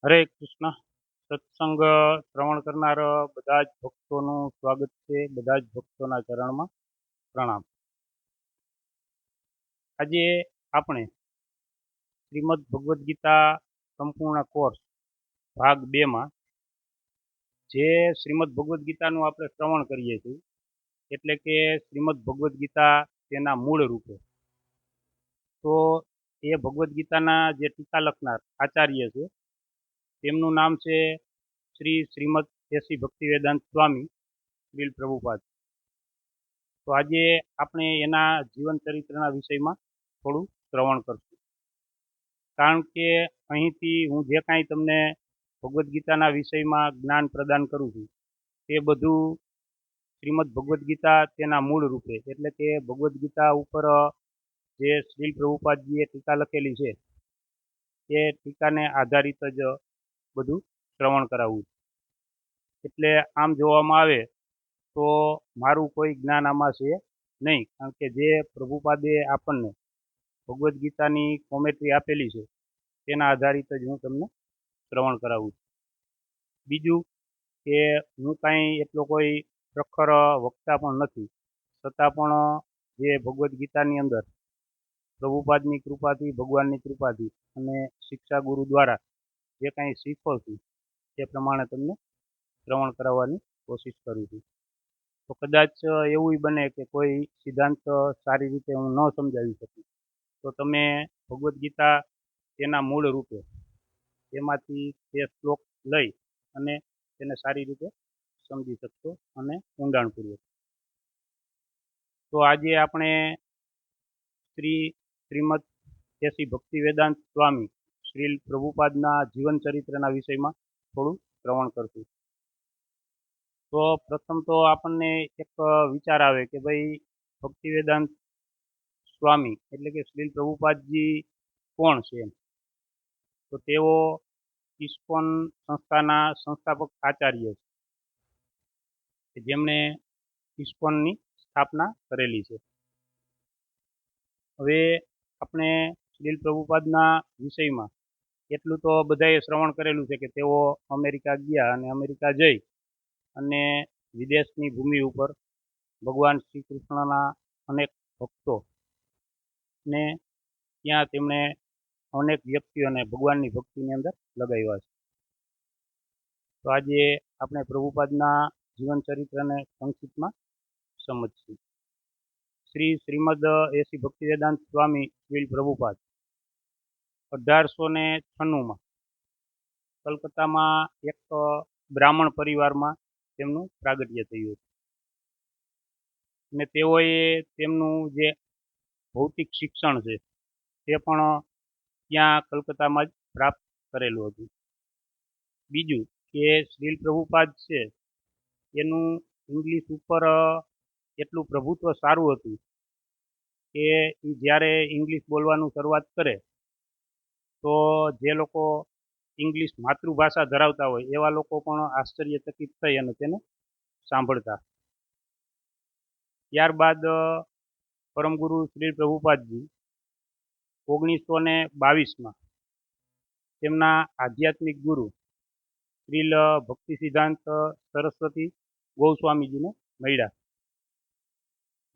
હરે કૃષ્ણ. સત્સંગ શ્રવણ કરનાર બધા જ ભક્તોનું સ્વાગત છે. બધા જ ભક્તોના ચરણમાં પ્રણામ. આજે આપણે શ્રીમદ ભગવદ્ ગીતા સંપૂર્ણ કોર્સ ભાગ 2માં જે શ્રીમદ ભગવદ્ ગીતાનું આપણે શ્રવણ કરીએ છીએ, એટલે કે શ્રીમદ ભગવદ્ ગીતા તેના મૂળ રૂપે, તો એ ભગવદ્ ગીતાના જે ટીકા લખનાર આચાર્ય છે તેમનું નામ છે શ્રીમદ એસી ભક્તિવેદાંત સ્વામી શ્રીલ પ્રભુપાદ. તો આજે આપણે એના જીવન ચરિત્રના વિષયમાં થોડું શ્રવણ કરશું. કારણ કે અહીંથી હું જે કાંઈ તમને ભગવદ્ ગીતાના વિષયમાં જ્ઞાન પ્રદાન કરું છું તે બધું શ્રીમદ ભગવદ્ ગીતા તેના મૂળ રૂપે, એટલે કે ભગવદ્ ગીતા ઉપર જે શ્રીલ પ્રભુપાદજીએ ટીકા લખેલી છે તે ટીકાને આધારિત જ બધું શ્રવણ કરાવવું. એટલે આમ જોવામાં આવે તો મારું કોઈ જ્ઞાન આમાં છે નહીં, કારણ કે જે પ્રભુપાદે આપણને ભગવદ્ ગીતાની કોમેન્ટ્રી આપેલી છે તેના આધારિત જ હું તમને શ્રવણ કરાવું છું. બીજું કે હું કાંઈ એટલો કોઈ પ્રખર વક્તા પણ નથી, છતાં પણ જે ભગવદ્ ગીતાની અંદર પ્રભુપાદની કૃપાથી, ભગવાનની કૃપાથી અને શિક્ષા ગુરુ દ્વારા જે કાંઈ શીખો છું તે પ્રમાણે તમને શ્રવણ કરાવવાની કોશિશ કરું છું. તો કદાચ એવું બને કે કોઈ સિદ્ધાંત સારી રીતે હું ન સમજાવી શકું, તો તમે ભગવદ્ ગીતા તેના મૂળ રૂપે તેમાંથી તે શ્લોક લઈ અને તેને સારી રીતે સમજી શકશો અને ઊંડાણપૂર્વક. તો આજે આપણે શ્રીમદ એસી ભક્તિવેદાંત સ્વામી શ્રીલ પ્રભુપાદના જીવન ચરિત્રના વિષયમાં થોડું શ્રવણ કરશું. તો પ્રથમ તો આપણને એક વિચાર આવે કે ભાઈ ભક્તિવેદાંત સ્વામી એટલે કે શ્રીલ પ્રભુપાદજી કોણ છે. તો તેઓ ઇસ્કોન સંસ્થાના સંસ્થાપક આચાર્ય છે, જેમણે ઇસ્કોનની સ્થાપના કરેલી છે. હવે આપણે શ્રીલ પ્રભુપાદના વિષયમાં એટલું તો બધાએ શ્રવણ કરેલું છે કે તેઓ અમેરિકા ગયા અને અમેરિકા જઈ અને વિદેશની ભૂમિ ઉપર ભગવાન શ્રી કૃષ્ણના અનેક ભક્તો ને ત્યાં તેમણે અનેક વ્યક્તિઓને ભગવાનની ભક્તિની અંદર લગાવ્યા છે. તો આજે આપણે પ્રભુપાદના જીવન ચરિત્રને સંક્ષિપ્તમાં સમજીશું. શ્રીમદ એસી ભક્તિવેદાંત સ્વામી શ્રીલ પ્રભુપાદ 1896માં કલકત્તામાં એક બ્રાહ્મણ પરિવારમાં તેમનું પ્રાગટ્ય થયું હતું અને તેઓએ તેમનું જે ભૌતિક શિક્ષણ છે તે પણ ત્યાં કલકત્તામાં જ પ્રાપ્ત કરેલું હતું. બીજું કે શ્રીલ પ્રભુપાદ છે એનું ઇંગ્લિશ ઉપર એટલું પ્રભુત્વ સારું હતું કે એ જ્યારે ઇંગ્લિશ બોલવાનું શરૂઆત કરે તો જે લોકો ઇંગ્લિશ માતૃભાષા ધરાવતા હોય એવા લોકો પણ આશ્ચર્યચકિત થઈ અને તેને સાંભળતા. ત્યારબાદ પરમગુરુ શ્રી પ્રભુપાદજી 1922માં તેમના આધ્યાત્મિક ગુરુ શ્રીલ ભક્તિ સિદ્ધાંત સરસ્વતી ગોસ્વામીજીને મળ્યા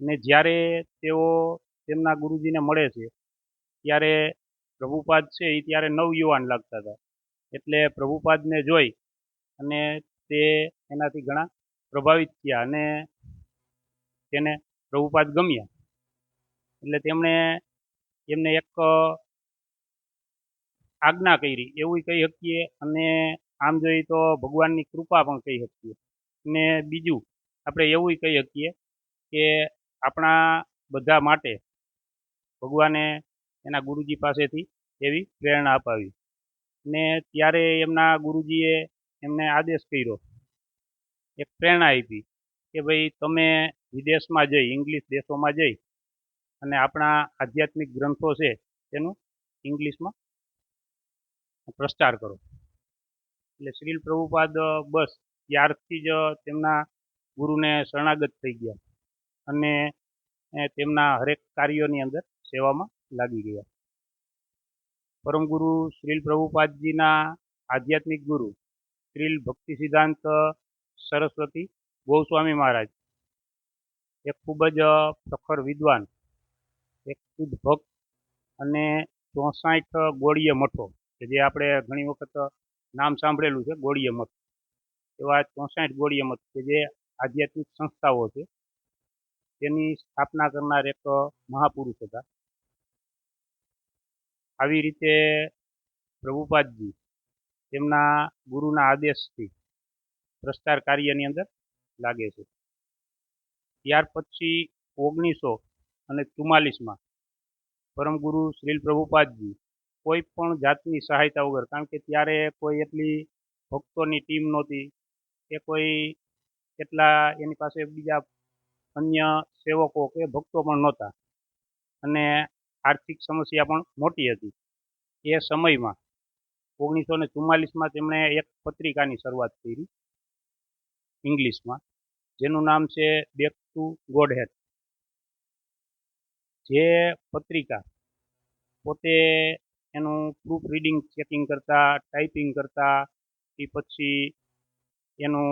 અને જ્યારે તેઓ તેમના ગુરુજીને મળે છે ત્યારે પ્રભુપાદ છે એ ત્યારે નવયુવાન લાગતા હતા. એટલે પ્રભુપાદને જોઈ અને તે એનાથી ઘણા પ્રભાવિત થયા અને તેને પ્રભુપાદ ગમ્યા. એટલે તેમણે એમને એક આજ્ઞા કરી એવું કહી શકીએ, અને આમ જોઈએ તો ભગવાનની કૃપા પણ કહી શકીએ. અને બીજું આપણે એવું કહી શકીએ કે આપણા બધા માટે ભગવાને એના ગુરુજી પાસેથી એવી પ્રેરણા અપાવી ને ત્યારે એમના ગુરુજીએ એમને આદેશ કર્યો, એક પ્રેરણા આપી કે ભાઈ તમે વિદેશમાં જઈ, ઇંગ્લિશ દેશોમાં જઈ અને આપણા આધ્યાત્મિક ગ્રંથો છે તેનું ઇંગ્લિશમાં પ્રચાર કરો. એટલે શ્રીલ પ્રભુપાદ બસ ત્યારથી જ તેમના ગુરુને શરણાગત થઈ ગયા અને તેમના હરેક કાર્યોની અંદર સેવામાં લાગી ગયા. પરમગુરુ શ્રીલ પ્રભુપાદજીના આધ્યાત્મિક ગુરુ શ્રીલ ભક્તિ સિદ્ધાંત સરસ્વતી ગોસ્વામી મહારાજ એક ખૂબ જ પ્રખર વિદ્વાન, એક શુદ્ધ ભક્ત અને 64 ગોળીય મઠો કે જે આપણે ઘણી વખત નામ સાંભળેલું છે ગોળીય મઠ, એવા 64 ગોળીય મઠ કે જે આધ્યાત્મિક સંસ્થાઓ છે તેની સ્થાપના કરનાર એક મહાપુરુષ હતા. આવી રીતે પ્રભુપાદજી તેમના ગુરુના આદેશથી પ્રચાર કાર્યની અંદર લાગે છે. ત્યાર પછી 1944માં પરમગુરુ શ્રીલ પ્રભુપાદજી કોઈ પણ જાતની સહાયતા વગર, કારણ કે ત્યારે કોઈ એટલી ભક્તોની ટીમ નહોતી કે કોઈ એટલા એની પાસે બીજા અન્ય સેવકો કે ભક્તો પણ નહોતા અને આર્થિક સમસ્યા પણ મોટી હતી. એ સમયમાં 1944માં તેમણે એક પત્રિકાની શરૂઆત કરી ઇંગ્લિશમાં, જેનું નામ છે બેક ટુ ગોડહેડ. જે પત્રિકા પોતે એનું પ્રૂફ રીડિંગ ચેકિંગ કરતા, ટાઈપિંગ કરતા, એ પછી એનું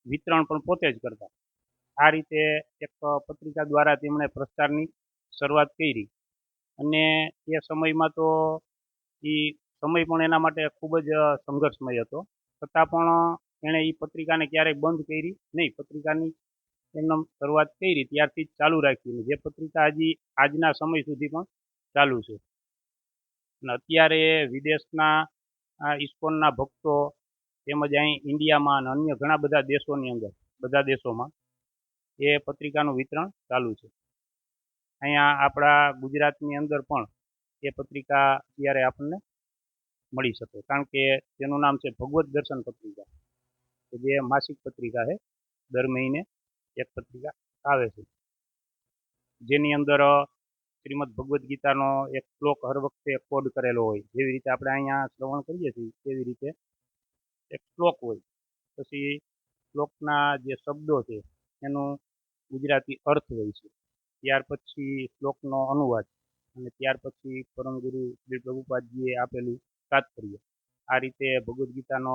વિતરણ પણ પોતે જ કરતા. આ રીતે એક પત્રિકા દ્વારા તેમણે પ્રચારની શરૂઆત કરી અને એ સમયમાં તો એ સમય પણ એના માટે ખૂબ જ સંઘર્ષમય હતો. છતાં પણ એણે એ પત્રિકાને ક્યારેય બંધ કરી નહીં. પત્રિકાની એમને શરૂઆત કરી ત્યારથી જ ચાલુ રાખી, જે પત્રિકા હજી આજના સમય સુધી પણ ચાલુ છે. અને અત્યારે વિદેશના ઇસ્કોનના ભક્તો તેમજ અહીં ઇન્ડિયામાં અને અન્ય ઘણા બધા દેશોની અંદર, બધા દેશોમાં એ પત્રિકાનું વિતરણ ચાલુ છે. અહીંયા આપણા ગુજરાતની અંદર પણ એ પત્રિકા અત્યારે આપણને મળી શકે, કારણ કે તેનું નામ છે ભગવત દર્શન પત્રિકા, કે જે માસિક પત્રિકા છે. દર મહિને એક પત્રિકા આવે છે, જેની અંદર શ્રીમદ ભગવદ્ ગીતાનો એક શ્લોક હર વખતે કોડ કરેલો હોય. જેવી રીતે આપણે અહીંયા શ્રવણ કરીએ છીએ તેવી રીતે એક શ્લોક હોય, પછી શ્લોકના જે શબ્દો છે એનું ગુજરાતી અર્થ હોય છે, ત્યાર પછી શ્લોકનો અનુવાદ અને ત્યાર પછી પરમગુરુ શ્રી પ્રભુપાદજીએ આપેલું તાત્પર્ય. આ રીતે ભગવદ્ ગીતાનો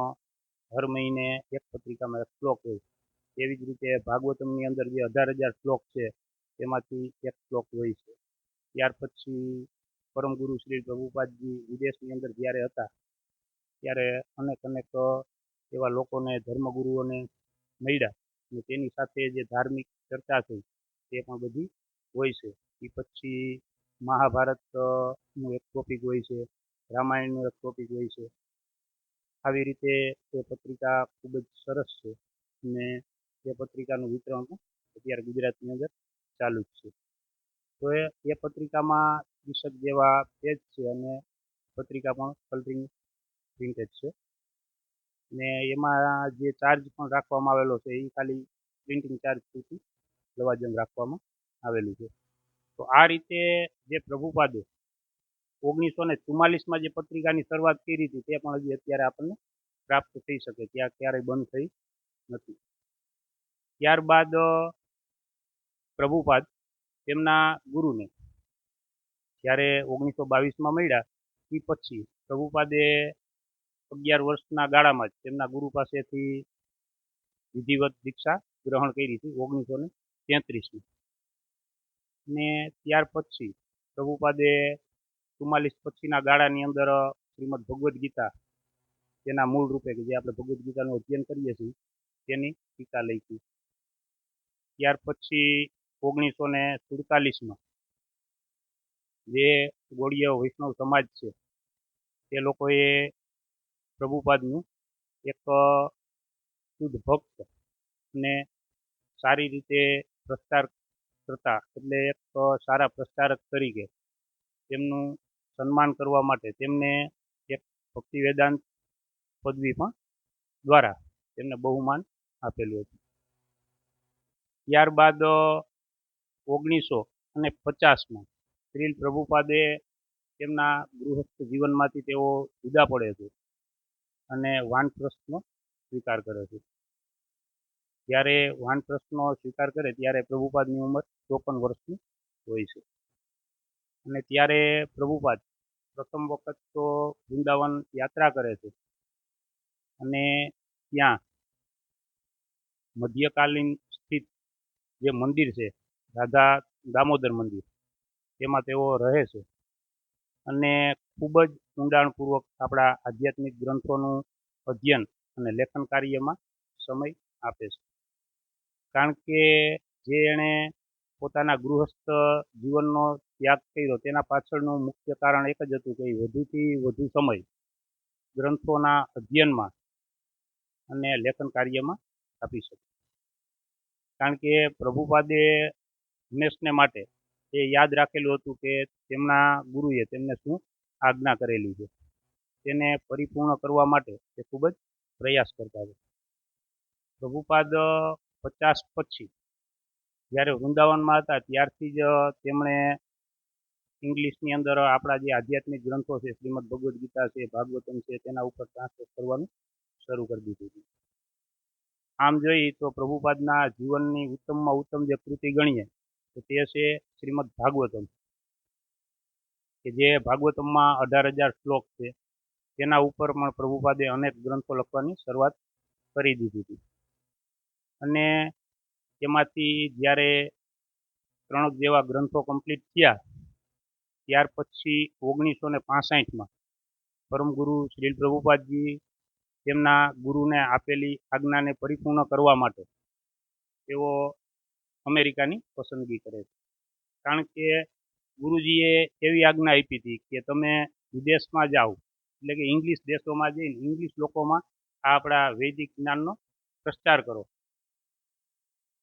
હર મહિને એક પત્રિકામાં એક શ્લોક હોય. એવી જ રીતે ભાગવતમની અંદર જે 18,000 શ્લોક છે તેમાંથી એક શ્લોક હોય છે. ત્યાર પછી પરમગુરુ શ્રી પ્રભુપાદજી વિદેશની અંદર જ્યારે હતા ત્યારે અનેક એવા લોકોને, ધર્મગુરુઓને મળ્યા અને તેની સાથે જે ધાર્મિક ચર્ચા થઈ તે પણ બધી હોય છે. એ પછી મહાભારતનું એક ટોપિક હોય છે, રામાયણનું એક ટોપિક હોય છે. આવી રીતે એ પત્રિકા ખૂબ જ સરસ છે અને એ પત્રિકાનું વિતરણ પણ અત્યારે ગુજરાતની અંદર ચાલુ જ છે. તો એ પત્રિકામાં 30 જેવા પેજ છે અને પત્રિકા પણ કલરિંગ પ્રિન્ટેડ છે. ને એમાં જે ચાર્જ પણ રાખવામાં આવેલો છે એ ખાલી પ્રિન્ટિંગ ચાર્જ પૂરતું લવાજમ રાખવામાં આવેલું છે. તો આ રીતે જે પ્રભુપાદે 1944માં જે પત્રિકાની શરૂઆત કરી હતી તે પણ હજી અત્યારે આપણને પ્રાપ્ત થઈ શકે, ત્યાં ક્યારેય બંધ થઈ નથી. ત્યારબાદ પ્રભુપાદ તેમના ગુરુને જ્યારે 1922માં મળ્યા એ પછી પ્રભુપાદે 11 વર્ષના ગાળામાં જ તેમના ગુરુ પાસેથી વિધિવત દીક્ષા ગ્રહણ કરી હતી 1933માં. ને ત્યાર પછી પ્રભુપાદે 44 પછીના ગાળાની અંદર શ્રીમદ ભગવદ્ ગીતા તેના મૂળ રૂપે, કે જે આપણે ભગવદ્ ગીતાનું અધ્યયન કરીએ છીએ તેની ટીકા લખી. ત્યાર પછી 1947માં જે ગોળીય વૈષ્ણવ સમાજ છે તે લોકોએ પ્રભુપાદનું એક શુદ્ધ ભક્ત અને સારી રીતે પ્રચાર કરતા, એટલે એક સારા પ્રચારક તરીકે તેમનું સન્માન કરવા માટે તેમને એક ભક્તિ વેદાંત પદવી પણ દ્વારા તેમને બહુમાન આપેલું હતું. ત્યારબાદ 1950માં શ્રીલ પ્રભુપાદે તેમના ગૃહસ્થ જીવનમાંથી તેઓ જુદા પડે છે અને વાનપ્રસ્થનો સ્વીકાર કરે છે. જ્યારે વાનપ્રસ્થનો સ્વીકાર કરે ત્યારે પ્રભુપાદની ઉંમર 54 વર્ષની હોય છે. અને ત્યારે પ્રભુપાદ પ્રથમ વખત તો વૃંદાવન યાત્રા કરે છે અને ત્યાં મધ્યકાલીન સ્થિત જે મંદિર છે રાધા દામોદર મંદિર, તેમાં તેઓ રહે છે અને ખૂબ જ ઊંડાણપૂર્વક આપણા આધ્યાત્મિક ગ્રંથોનું અધ્યયન અને લેખન કાર્યમાં સમય આપે છે. કારણ કે જે એણે પોતાના ગૃહસ્થ જીવનનો ત્યાગ કર્યો તેના પાછળનું મુખ્ય કારણ એક જ હતું કે એ વધુથી વધુ સમય ગ્રંથોના અધ્યયનમાં અને લેખન કાર્યમાં આપી શકે. કારણ કે પ્રભુપાદે હંમેશને માટે એ યાદ રાખેલું હતું કે તેમના ગુરુએ તેમને શું આજ્ઞા કરેલી છે, તેને પરિપૂર્ણ કરવા માટે તે ખૂબ જ પ્રયાસ કરતા હતા. પ્રભુપાદ 50 પછી જ્યારે વૃંદાવનમાં હતા ત્યારથી જ તેમણે ઇંગ્લિશની અંદર આપણા જે આધ્યાત્મિક ગ્રંથો છે, શ્રીમદ ભગવદ્ ગીતા છે, ભાગવતમ છે, તેના ઉપર ટ્રાન્સલેટ કરવાનું શરૂ કરી દીધું હતું. આમ જોઈએ તો પ્રભુપાદના જીવનની ઉત્તમમાં ઉત્તમ જે કૃતિ ગણીએ તો તે છે શ્રીમદ ભાગવતમ, કે જે ભાગવતમમાં 18,000 શ્લોક છે. તેના ઉપર પણ પ્રભુપાદે અનેક ગ્રંથો લખવાની શરૂઆત કરી દીધી હતી. અને તેમાંથી જ્યારે 3 જેવા ગ્રંથો કમ્પ્લીટ થયા ત્યાર પછી 1965માં પરમગુરુ શ્રીલ પ્રભુપાદજી તેમના ગુરુને આપેલી આજ્ઞાને પરિપૂર્ણ કરવા માટે તેઓ અમેરિકાની પસંદગી કરે છે. કારણ કે ગુરુજીએ એવી આજ્ઞા આપી હતી કે તમે વિદેશમાં જાઓ, એટલે કે ઇંગ્લિશ દેશોમાં જઈને ઇંગ્લિશ લોકોમાં આ આપણા વૈદિક જ્ઞાનનો પ્રચાર કરો.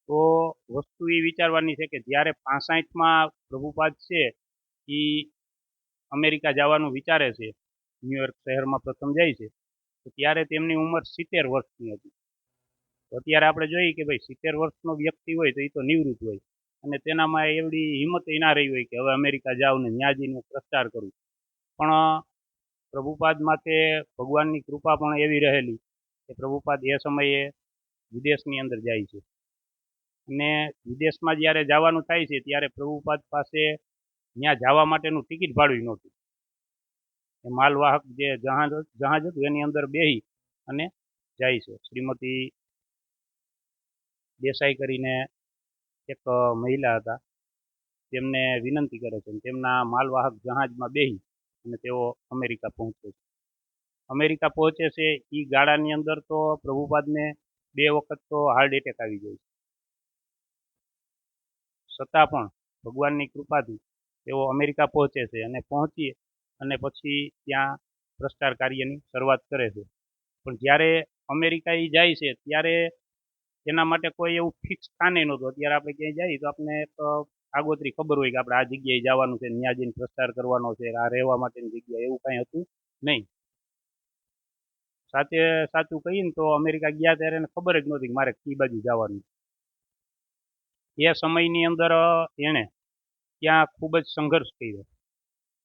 તો વસ્તુ એ વિચારવાની છે કે જ્યારે 65માં પ્રભુપાદ છે એ અમેરિકા જવાનું વિચારે છે, ન્યુયોર્ક શહેરમાં પ્રથમ જાય છે, તો ત્યારે તેમની ઉંમર 70 વર્ષની હતી. તો અત્યારે આપણે જોઈએ કે ભાઈ 70 વર્ષનો વ્યક્તિ હોય તો એ તો નિવૃત્ત હોય અને તેનામાં એવડી હિંમત ના રહી હોય કે હવે અમેરિકા જાવ ને ત્યાં જઈને પ્રચાર કરું. પણ પ્રભુપાદ માટે ભગવાનની કૃપા પણ એવી રહેલી કે પ્રભુપાદ એ સમયે વિદેશની અંદર જાય છે અને વિદેશમાં જ્યારે જવાનું થાય છે ત્યારે પ્રભુપાદ પાસે ત્યાં જવા માટેનું ટિકિટ ભાડું નહોતું. એ માલવાહક જે જહાજ હતું એની અંદર બેસી અને જાય છે. શ્રીમતી દેસાઈ કરીને એક મહિલા હતા, તેમને વિનંતી કરે છે તેમના માલવાહક જહાજમાં બેસી અને તેઓ અમેરિકા પહોંચે છે. અમેરિકા પહોંચે છે એ ગાળાની અંદર તો પ્રભુપાદને 2 વખત તો હાર્ટ એટેક આવી જાય છે. છતાં પણ ભગવાનની કૃપાથી તેઓ અમેરિકા પહોંચે છે અને પહોંચી અને પછી ત્યાં પ્રચાર કાર્યની શરૂઆત કરે છે. પણ જ્યારે અમેરિકા એ જાય છે ત્યારે એના માટે કોઈ એવું ફિક્સ સ્થાને નહોતું. અત્યારે આપણે ક્યાંય જઈએ તો આપણે એક આગોતરી ખબર હોય કે આપણે આ જગ્યાએ જવાનું છે, ત્યાં જઈને પ્રચાર કરવાનો છે, આ રહેવા માટેની જગ્યા, એવું કાંઈ હતું નહીં. સાચું કહીએ ને તો અમેરિકા ગયા ત્યારે એને ખબર જ નહોતી કે મારે કઈ બાજુ જવાનું. એ સમયની અંદર એણે ત્યાં ખૂબ જ સંઘર્ષ કર્યો.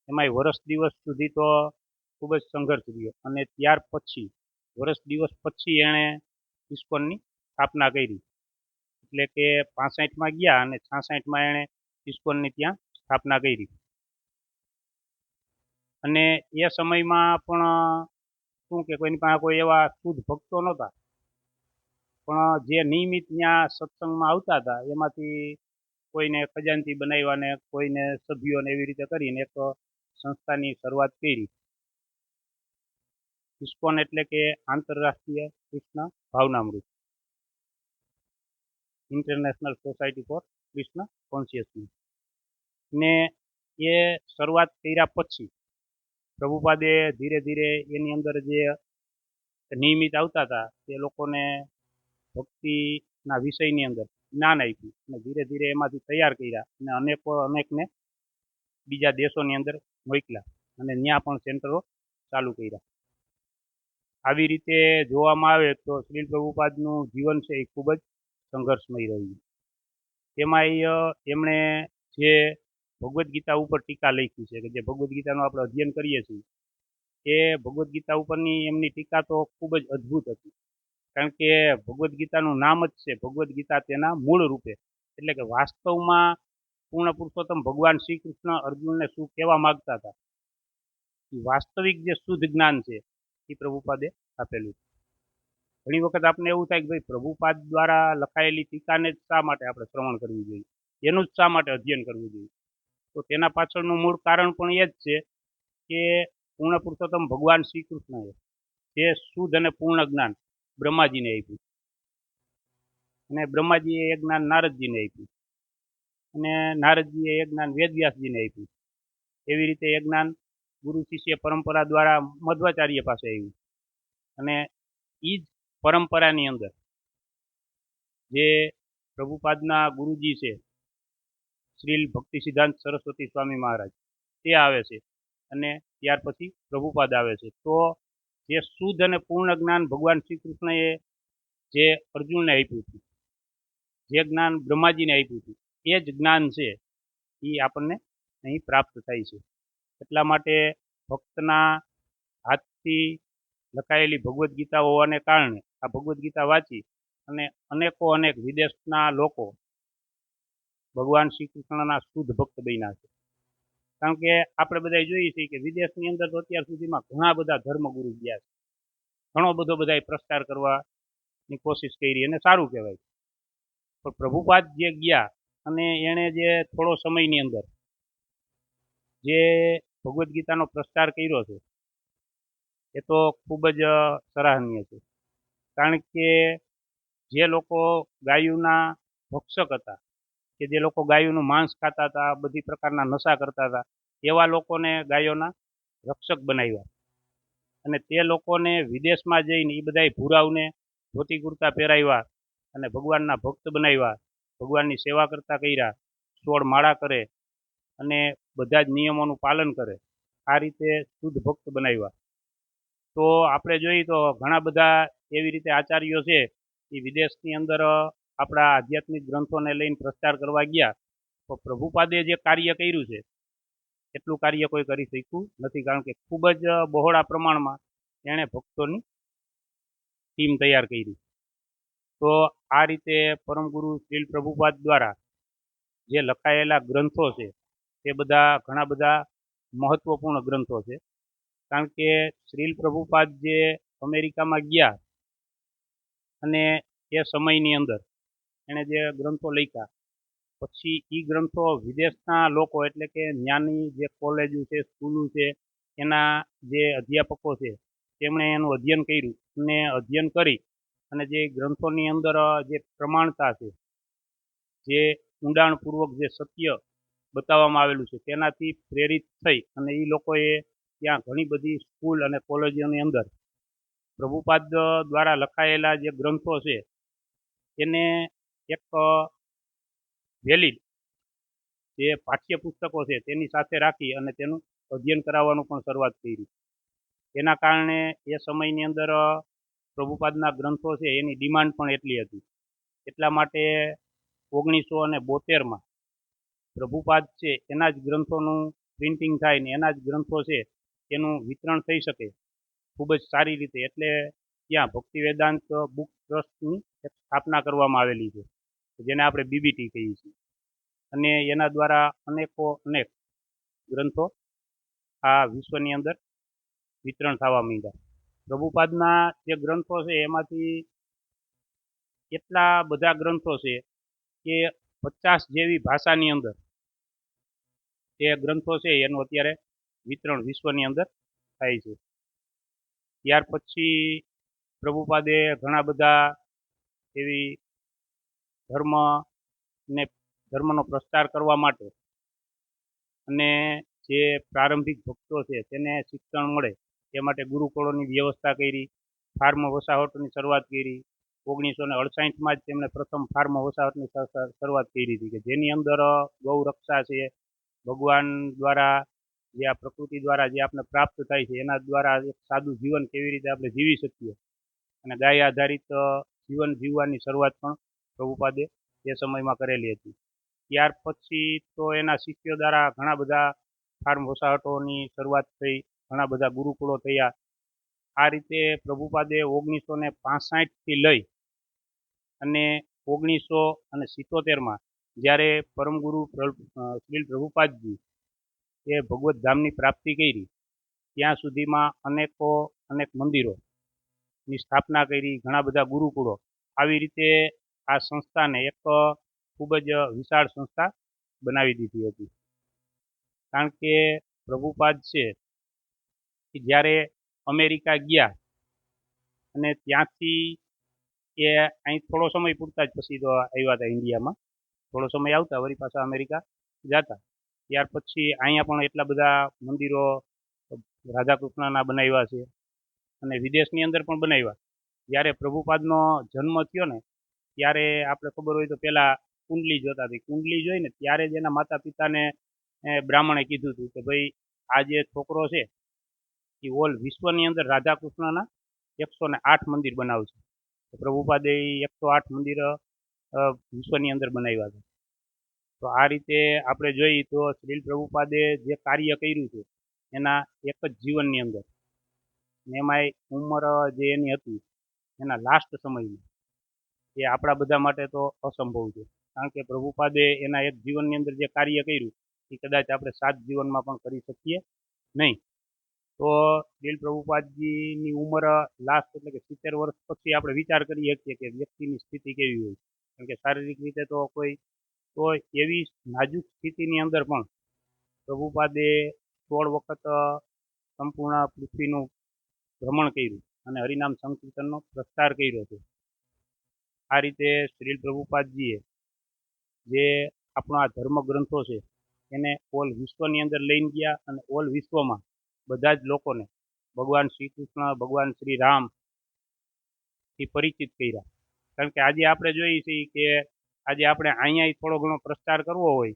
એમાંય વર્ષ દિવસ સુધી તો ખૂબ જ સંઘર્ષ રહ્યો અને ત્યાર પછી વર્ષ દિવસ પછી એણે ઇસ્કોનની સ્થાપના કરી. એટલે કે 65માં ગયા અને 66માં એણે ઇસ્કોનની ત્યાં સ્થાપના કરી. અને એ સમયમાં પણ શું કે કોઈની પાસે કોઈ એવા શુદ્ધ ભક્તો નહોતા, પણ જે નિયમિત ત્યાં સત્સંગમાં આવતા હતા એમાંથી કોઈને ખજાનચી બનાવ્યા ને કોઈને સભ્યોને એવી રીતે કરીને એક સંસ્થાની શરૂઆત કરી. ઇસ્કોન એટલે કે આંતરરાષ્ટ્રીય કૃષ્ણ ભાવનામૃત, international society for Krishna consciousness. ને એ શરૂઆત કર્યા પછી પ્રભુપાદે ધીરે ધીરે એની અંદર જે નિયમિત આવતા હતા તે લોકોને ભક્તિના વિષયની અંદર જ્ઞાન આપ્યું અને ધીરે ધીરે એમાંથી તૈયાર કર્યા અને અનેકને બીજા દેશોની અંદર મોકલ્યા અને ત્યાં પણ સેન્ટરો ચાલુ કર્યા. આવી રીતે જોવામાં આવે તો શ્રીલ પ્રભુપાદનું જીવન છે એ ખૂબ જ સંઘર્ષમય રહ્યું. તેમાં એમણે જે ભગવદ્ ગીતા ઉપર ટીકા લખી છે કે જે ભગવદ્ ગીતાનું આપણે અધ્યયન કરીએ છીએ એ ભગવદ્ ગીતા ઉપરની એમની ટીકા તો ખૂબ જ અદ્ભુત હતી. કારણ કે ભગવદ્ ગીતાનું નામ જ છે ભગવદ્ ગીતા, તેના મૂળ રૂપે, એટલે કે વાસ્તવમાં પૂર્ણ પુરુષોત્તમ ભગવાન શ્રી કૃષ્ણ અર્જુનને શું કહેવા માગતા હતા, વાસ્તવિક જે શુદ્ધ જ્ઞાન છે એ પ્રભુપાદે આપેલું. ઘણી વખત આપણે એવું થાય કે ભાઈ પ્રભુપાદ દ્વારા લખાયેલી ટીકાને જ શા માટે આપણે શ્રવણ કરવી જોઈએ, એનું જ શા માટે અધ્યયન કરવું જોઈએ. તો તેના પાછળનું મૂળ કારણ પણ એ જ છે કે પૂર્ણ પુરુષોત્તમ ભગવાન શ્રી કૃષ્ણએ જે શુદ્ધ અને પૂર્ણ જ્ઞાન બ્રહ્માજીને આપ્યું, અને બ્રહ્માજીએ એ જ્ઞાન નારદજીને આપ્યું, અને નારદજીએ એ જ્ઞાન વેદવ્યાસજીને આપ્યું. એવી રીતે એ જ્ઞાન ગુરુ શિષ્ય પરંપરા દ્વારા મધ્વાચાર્ય પાસે આવ્યું, અને એ જ પરંપરાની અંદર જે પ્રભુપાદના ગુરુજી છે શ્રીલ ભક્તિ સિદ્ધાંત સરસ્વતી સ્વામી મહારાજ, તે આવે છે, અને ત્યાર પછી પ્રભુપાદ આવે છે. તો જે શુદ્ધ અને પૂર્ણ જ્ઞાન ભગવાન શ્રી કૃષ્ણએ જે અર્જુનને આપ્યું હતું, જે જ્ઞાન બ્રહ્માજીને આપ્યું હતું, એ જ જ્ઞાન છે એ આપણને અહીં પ્રાપ્ત થાય છે. એટલા માટે ભક્તના હાથથી લખાયેલી ભગવદ્ ગીતા હોવાને કારણે આ ભગવદ્ ગીતા વાંચી અને અનેક વિદેશના લોકો ભગવાન શ્રી કૃષ્ણના શુદ્ધ ભક્ત બન્યા છે. કારણ કે આપણે બધા જોઈએ છીએ કે વિદેશની અંદર તો અત્યાર સુધીમાં ઘણા બધા ધર્મગુરુ ગયા છે, ઘણો બધો બધાએ પ્રચાર કરવાની કોશિશ કરી, અને સારું કહેવાય. પણ પ્રભુપાદ જે ગયા અને એણે જે થોડો સમયની અંદર જે ભગવદ્ ગીતાનો પ્રચાર કર્યો છે એ તો ખૂબ જ સરાહનીય છે. કારણ કે જે લોકો ગાયોના ભક્ષક હતા, કે જે લોકો ગાયોનું માંસ ખાતા હતા, બધી પ્રકારના નશા કરતા હતા, એવા લોકોને ગાયોના રક્ષક બનાવ્યા, અને તે લોકોને વિદેશમાં જઈને એ બધાય ભૂરાવને ધોતી કુર્તા પહેરાવ્યા અને ભગવાનના ભક્ત બનાવ્યા, ભગવાનની સેવા કરતા કર્યા, 16 માળા કરે અને બધા જ નિયમોનું પાલન કરે, આ રીતે શુદ્ધ ભક્ત બનાવ્યા. તો આપણે જોઈએ તો ઘણા બધા એવી રીતે આચાર્યો છે એ વિદેશની અંદર આપણા આધ્યાત્મિક ગ્રંથોને લઈને પ્રચાર કરવા ગયા, તો પ્રભુપાદે જે કાર્ય કર્યું છે એટલું કાર્ય કોઈ કરી શક્યું નથી. કારણ કે ખૂબ જ બહોળા પ્રમાણમાં એણે ભક્તોની ટીમ તૈયાર કરી. તો આ રીતે પરમગુરુ શ્રીલ પ્રભુપાદ દ્વારા જે લખાયેલા ગ્રંથો છે તે બધા ઘણા બધા મહત્વપૂર્ણ ગ્રંથો છે. કારણ કે શ્રીલ પ્રભુપાદ જે અમેરિકામાં ગયા અને એ સમયની અંદર એણે જે ગ્રંથો લખ્યા, પછી એ ગ્રંથો વિદેશના લોકો એટલે કે ત્યાંની જે કોલેજો છે, સ્કૂલો છે, એના જે અધ્યાપકો છે તેમણે એનું અધ્યયન કર્યું, અને અધ્યયન કરી અને જે ગ્રંથોની અંદર જે પ્રમાણતા છે, જે ઊંડાણપૂર્વક જે સત્ય બતાવવામાં આવેલું છે, તેનાથી પ્રેરિત થઈ અને એ લોકોએ ત્યાં ઘણી બધી સ્કૂલ અને કોલેજોની અંદર પ્રભુપાદ દ્વારા લખાયેલા જે ગ્રંથો છે એને એક વેલિડ જે પાઠ્યપુસ્તકો છે તેની સાથે રાખી અને તેનું અધ્યયન કરાવવાનું પણ શરૂઆત કરી. તેના કારણે એ સમયની અંદર પ્રભુપાદના ગ્રંથો છે એની ડિમાન્ડ પણ એટલી હતી. એટલા માટે 1972માં પ્રભુપાદ છે એના જ ગ્રંથોનું પ્રિન્ટિંગ થાય ને એના જ ગ્રંથો છે એનું વિતરણ થઈ શકે ખૂબ જ સારી રીતે, એટલે ત્યાં ભક્તિ વેદાંત બુક ટ્રસ્ટની એક સ્થાપના કરવામાં આવેલી છે, જેને આપણે બીબીટી કહીએ છીએ, અને એના દ્વારા અનેક ગ્રંથો આ વિશ્વની અંદર વિતરણ થવા માંડ્યા. પ્રભુપાદના જે ગ્રંથો છે એમાંથી એટલા બધા ગ્રંથો છે કે 50 જેવી ભાષાની અંદર એ ગ્રંથો છે એનું અત્યારે વિતરણ વિશ્વની અંદર થાય છે. ત્યાર પછી પ્રભુપાદે ઘણા બધા એવી ધર્મનો પ્રચાર કરવા માટે અને જે પ્રારંભિક ભક્તો છે તેને શિક્ષણ મળે તે માટે ગુરુકુળોની વ્યવસ્થા કરી, ફાર્મ વસાહતોની શરૂઆત કરી. 1968માં જ તેમણે પ્રથમ ફાર્મ વસાહતની શરૂઆત કરી હતી, કે જેની અંદર ગૌ રક્ષા છે, ભગવાન દ્વારા જે આ પ્રકૃતિ દ્વારા જે આપણે પ્રાપ્ત થાય છે એના દ્વારા એક સાદું જીવન કેવી રીતે આપણે જીવી શકીએ, અને ગાય આધારિત જીવન જીવવાની શરૂઆત પણ પ્રભુપાદે તે સમયમાં કરેલી હતી. ત્યાર પછી તો એના શિષ્યો દ્વારા ઘણા બધા ફાર્મ વસાહતોની શરૂઆત થઈ, ઘણા બધા ગુરુકુળો થયા. આ રીતે પ્રભુપાદે 1965થી લઈ અને 1977માં જ્યારે પરમગુરુ શ્રીલ પ્રભુપાદજી એ ભગવત ધામની પ્રાપ્તિ કરી, ત્યાં સુધીમાં અનેક મંદિરો ની સ્થાપના કરી, ઘણા બધા ગુરુકુળો, આવી રીતે આ સંસ્થાને એક ખૂબ જ વિશાળ સંસ્થા બનાવી દીધી હતી. કારણ કે પ્રભુપાદ છે કે જ્યારે અમેરિકા ગયા અને ત્યાંથી એ અહીં થોડો સમય પૂરતા જ પછી તો આવ્યા હતા ઇન્ડિયામાં. થોડો સમય આવતા વળી પાછા અમેરિકા જતા. ત્યાર પછી અહીંયા પણ એટલા બધા મંદિરો રાધાકૃષ્ણના બનાવ્યા છે અને વિદેશની અંદર પણ બનાવ્યા. જ્યારે પ્રભુપાદનો જન્મ થયો ને ત્યારે આપણે ખબર હોય તો પહેલાં કુંડલી જોતા હતી. કુંડલી જોઈને ત્યારે જ એના માતા પિતાને બ્રાહ્મણે કીધું હતું કે ભાઈ આ જે છોકરો છે એ ઓલ વિશ્વની અંદર રાધાકૃષ્ણના 108 મંદિર બનાવશે. પ્રભુપાદે 108 મંદિર વિશ્વની અંદર બનાવ્યા હતા. તો આ રીતે આપણે જોઈએ તો શ્રીલ પ્રભુપાદે જે કાર્ય કર્યું છે એના એક જ જીવનની અંદર, એમાંય ઉંમર જે એની હતી એના લાસ્ટ સમયમાં, એ આપણા બધા માટે તો અસંભવ છે. કારણ કે પ્રભુપાદે એના એક જીવનની અંદર જે કાર્ય કર્યું એ કદાચ આપણે 7 જીવનમાં પણ કરી શકીએ નહીં. તો શ્રીલ પ્રભુપાદજીની ઉંમર લાસ્ટ એટલે કે 70 વર્ષ પછી આપણે વિચાર કરી શકીએ કે વ્યક્તિની સ્થિતિ કેવી હોય. કારણ કે શારીરિક રીતે તો એવી નાજુક સ્થિતિની અંદર પણ પ્રભુપાદે 16 વખત સંપૂર્ણ પૃથ્વીનું ભ્રમણ કર્યું અને હરિનામ સંકીર્તનનો પ્રચાર કર્યો છે. આ રીતે શ્રીલ પ્રભુપાદજીએ જે આપણા ધર્મ ગ્રંથો છે એને ઓલ વિશ્વની અંદર લઈને ગયા અને ઓલ વિશ્વમાં બધા જ લોકોને ભગવાન શ્રી કૃષ્ણ, ભગવાન શ્રી રામ થી પરિચિત કર્યા. કારણ કે આજે આપણે જોઈએ છીએ કે આજે આપણે અહીંયા થોડો ઘણો પ્રચાર કરવો હોય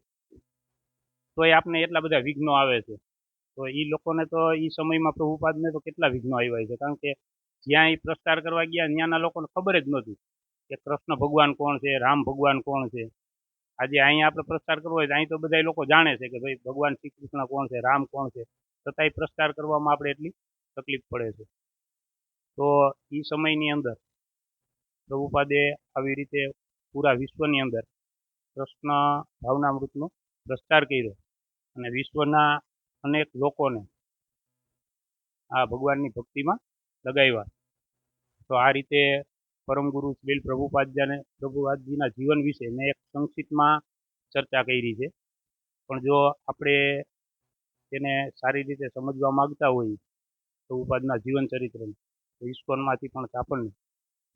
તો એ આપણે એટલા બધા વિઘ્નો આવે છે. તો એ લોકોને તો એ સમયમાં પ્રભુપાદને તો કેટલા વિઘ્નો આવ્યા છે. કારણ કે જ્યાં એ પ્રચાર કરવા ગયા ત્યાંના લોકોને ખબર જ નહોતી કે કૃષ્ણ ભગવાન કોણ છે, રામ ભગવાન કોણ છે. આજે અહીંયા આપણે પ્રચાર કરવો હોય તો અહીં તો બધા લોકો જાણે છે કે ભાઈ ભગવાન શ્રી કૃષ્ણ કોણ છે, રામ કોણ છે, છતાંય પ્રચાર કરવામાં આપણે એટલી તકલીફ પડે છે. તો એ સમયની અંદર પ્રભુપાદે આવી રીતે પૂરા વિશ્વની અંદર કૃષ્ણ ભાવનામૃતનો પ્રચાર કર્યો અને વિશ્વના અનેક લોકોને આ ભગવાનની ભક્તિમાં લગાવ્યા. તો આ રીતે પરમગુરુ શ્રીલ પ્રભુપાદજીના જીવન વિશે મેં એક સંક્ષિપ્તમાં ચર્ચા કરી છે. પણ જો આપણે તેને સારી રીતે સમજવા માગતા હોઈએ પ્રભુપાદના જીવન ચરિત્રને, તો ઇસ્કોનમાંથી પણ આપણને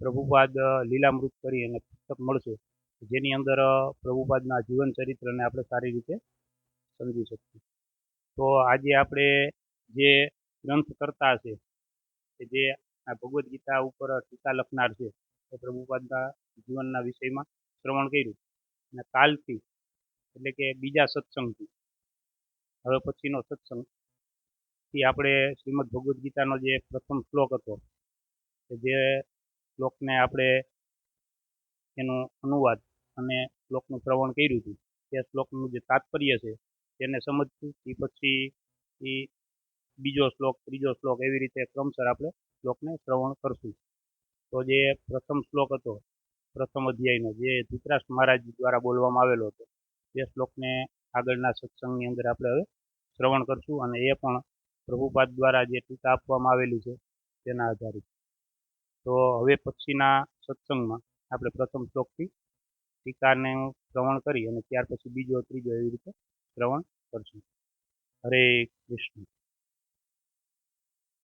પ્રભુપાદ લીલામૃત કરી અને પુસ્તક મળશે જેની અંદર પ્રભુપાદના જીવન ચરિત્રને આપણે સારી રીતે સમજી શકીએ. તો આજે આપણે જે ગ્રંથ કરતા છે કે જે આ ભગવદ્ ગીતા ઉપર ટીકા લખનાર છે એ પ્રભુપાદના જીવનના વિષયમાં શ્રવણ કર્યું અને કાલથી એટલે કે બીજા સત્સંગથી હવે પછીનો સત્સંગથી આપણે શ્રીમદ ભગવદ્ ગીતાનો જે પ્રથમ શ્લોક હતો કે જે શ્લોકને આપણે એનો અનુવાદ અને શ્લોકનું શ્રવણ કર્યું હતું તે શ્લોકનું જે તાત્પર્ય છે તેને સમજશું. એ પછી એ બીજો શ્લોક, ત્રીજો શ્લોક એવી રીતે ક્રમશર આપણે શ્લોકને શ્રવણ કરશું. તો જે પ્રથમ શ્લોક હતો પ્રથમ અધ્યાયનો જે ધૃતરાષ્ટ્ર મહારાજ દ્વારા બોલવામાં આવેલો હતો તે શ્લોકને આગળના સત્સંગની અંદર આપણે હવે શ્રવણ કરશું અને એ પણ પ્રભુપાદ દ્વારા જે ટીકા આપવામાં આવેલી છે તેના આધારિત. તો હવે પછીના સત્સંગમાં આપણે પ્રથમ શ્લોકથી ટીકાને શ્રવણ કરી અને ત્યાર પછી બીજો, ત્રીજો એવી રીતે શ્રવણ કરશું. હરે કૃષ્ણ.